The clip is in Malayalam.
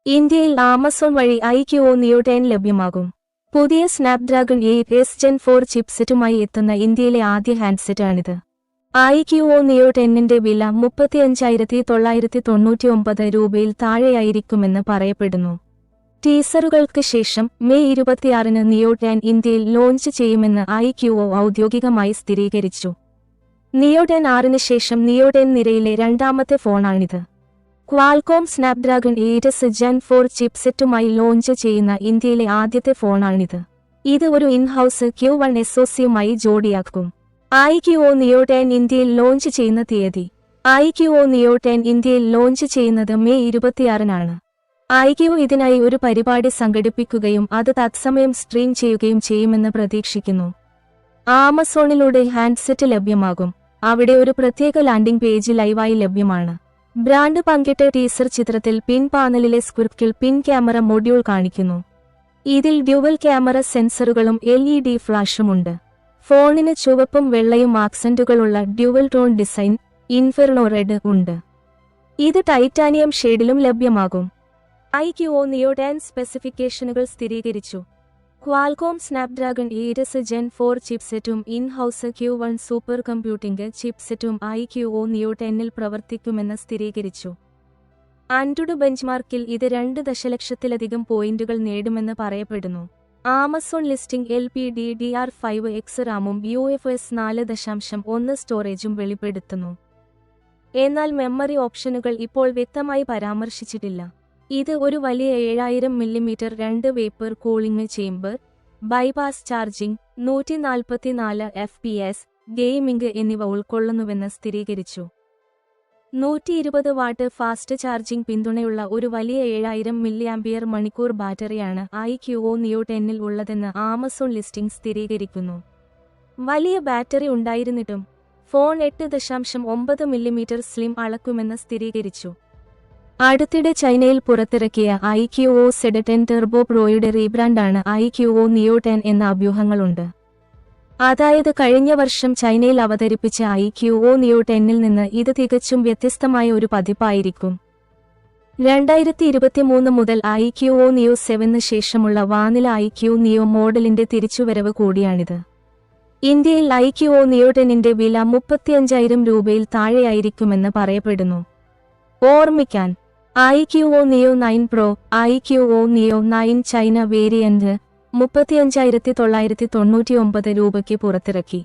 ഇന്ത്യയിൽ ആമസോൺ വഴി iQOO Neo 10 ലഭ്യമാകും. പുതിയ സ്നാപ്ഡ്രാഗൺ 8s Gen 4 ചിപ്സെറ്റുമായി എത്തുന്ന ഇന്ത്യയിലെ ആദ്യ ഹാൻഡ്സെറ്റാണിത്. iQOO Neo 10ന്റെ വില 35,999 രൂപയിൽ താഴെയായിരിക്കുമെന്ന് പറയപ്പെടുന്നു. ടീസറുകൾക്ക് ശേഷം മെയ് 26-ന് Neo 10 ഇന്ത്യയിൽ ലോഞ്ച് ചെയ്യുമെന്ന് iQOO ഔദ്യോഗികമായി സ്ഥിരീകരിച്ചു. Neo 10 6-ന് ശേഷം Neo 10 നിരയിലെ രണ്ടാമത്തെ ഫോണാണിത്. ക്വാൾകോം സ്നാപ്ഡ്രാഗൺ 8s Gen 4 ചിപ്സെറ്റുമായി ലോഞ്ച് ചെയ്യുന്ന ഇന്ത്യയിലെ ആദ്യത്തെ ഫോണാണിത്. ഇത് ഒരു ഇൻഹൌസ് Q1 SoCയുമായി ജോഡിയാക്കും. iQOO Neo 10 ഇന്ത്യയിൽ ലോഞ്ച് ചെയ്യുന്ന തീയതി. iQOO Neo 10 ഇന്ത്യയിൽ ലോഞ്ച് ചെയ്യുന്നത് മെയ് 26-നാണ്. iQOO ഇതിനായി ഒരു പരിപാടി സംഘടിപ്പിക്കുകയും അത് തത്സമയം സ്ട്രീം ചെയ്യുകയും ചെയ്യുമെന്ന് പ്രതീക്ഷിക്കുന്നു. ആമസോണിലൂടെ ഹാൻഡ്സെറ്റ് ലഭ്യമാകും. അവിടെ ഒരു പ്രത്യേക ലാൻഡിംഗ് പേജ് ലൈവായി ലഭ്യമാണ്. ബ്രാൻഡ് പങ്കിട്ട ടീസർ ചിത്രത്തിൽ പിൻ പാനലിലെ സ്ക്വിർക്കിൾ പിൻ ക്യാമറ മൊഡ്യൂൾ കാണിക്കുന്നു. ഇതിൽ ഡ്യുവൽ ക്യാമറ സെൻസറുകളും LED ഫ്ലാഷുമുണ്ട്. ഫോണിന് ചുവപ്പും വെള്ളയും ആക്സന്റുകളുള്ള dual tone design inferno red ഉണ്ട്. ഇത് ടൈറ്റാനിയം ഷെയ്ഡിലും ലഭ്യമാകും. iQOO Neo 10 സ്പെസിഫിക്കേഷനുകൾ സ്ഥിരീകരിച്ചു. ക്വാൾകോം സ്നാപ്ഡ്രാഗൺ 8s Gen 4 ചിപ്സെറ്റും ഇൻ-ഹൌസ് Q1 സൂപ്പർ കമ്പ്യൂട്ടിംഗ് ചിപ്സെറ്റും iQOO Neo 10ൽ പ്രവർത്തിക്കുമെന്ന് സ്ഥിരീകരിച്ചു. ആൻഡ്രോയിഡ് ബെഞ്ച്മാർക്കിൽ ഇത് 2 ദശലക്ഷത്തിലധികം പോയിന്റുകൾ നേടുമെന്ന് പറയപ്പെടുന്നു. ആമസോൺ ലിസ്റ്റിംഗ് LPDDR5X റാമും UFS 4.1 സ്റ്റോറേജും വെളിപ്പെടുത്തുന്നു. എന്നാൽ മെമ്മറി ഓപ്ഷനുകൾ ഇപ്പോൾ വ്യക്തമായി പരാമർശിച്ചിട്ടില്ല. ഇത് ഒരു വലിയ 7000 mm 2 vapour cooling chamber, bypass charging, 144 FPS gaming എന്നിവ ഉൾക്കൊള്ളുന്നുവെന്ന് സ്ഥിരീകരിച്ചു. 120 വാട്ട് ഫാസ്റ്റ് ചാർജിംഗ് പിന്തുണയുള്ള ഒരു വലിയ 7000 mAh ബാറ്ററിയാണ് iQOO Neo 10ൽ ഉള്ളതെന്ന് ആമസോൺ ലിസ്റ്റിംഗ് സ്ഥിരീകരിക്കുന്നു. വലിയ ബാറ്ററി ഉണ്ടായിരുന്നിട്ടും ഫോൺ 8.9 mm സ്ലിം അളക്കുമെന്ന് സ്ഥിരീകരിച്ചു. അടുത്തിടെ ചൈനയിൽ പുറത്തിറക്കിയ iQOO Z10 Turbo Proയുടെ റീബ്രാൻഡാണ് iQOO Neo 10 എന്ന അഭ്യൂഹങ്ങളുണ്ട്. അതായത് കഴിഞ്ഞ വർഷം ചൈനയിൽ അവതരിപ്പിച്ച iQOO Neo 10ൽ നിന്ന് ഇത് തികച്ചും വ്യത്യസ്തമായ ഒരു പതിപ്പായിരിക്കും. 2023 മുതൽ iQOO Neo 7 ശേഷമുള്ള വാനില iQOO Neo മോഡലിന്റെ തിരിച്ചുവരവ് കൂടിയാണിത്. ഇന്ത്യയിൽ iQOO Neo 10ന്റെ വില 35,000 രൂപയിൽ താഴെയായിരിക്കുമെന്ന് പറയപ്പെടുന്നു. ഓർമ്മിക്കാൻ, iQOO Neo 9 Pro, iQOO Neo 9 China variant 35,999 രൂപയ്ക്ക് പുറത്തിറക്കി.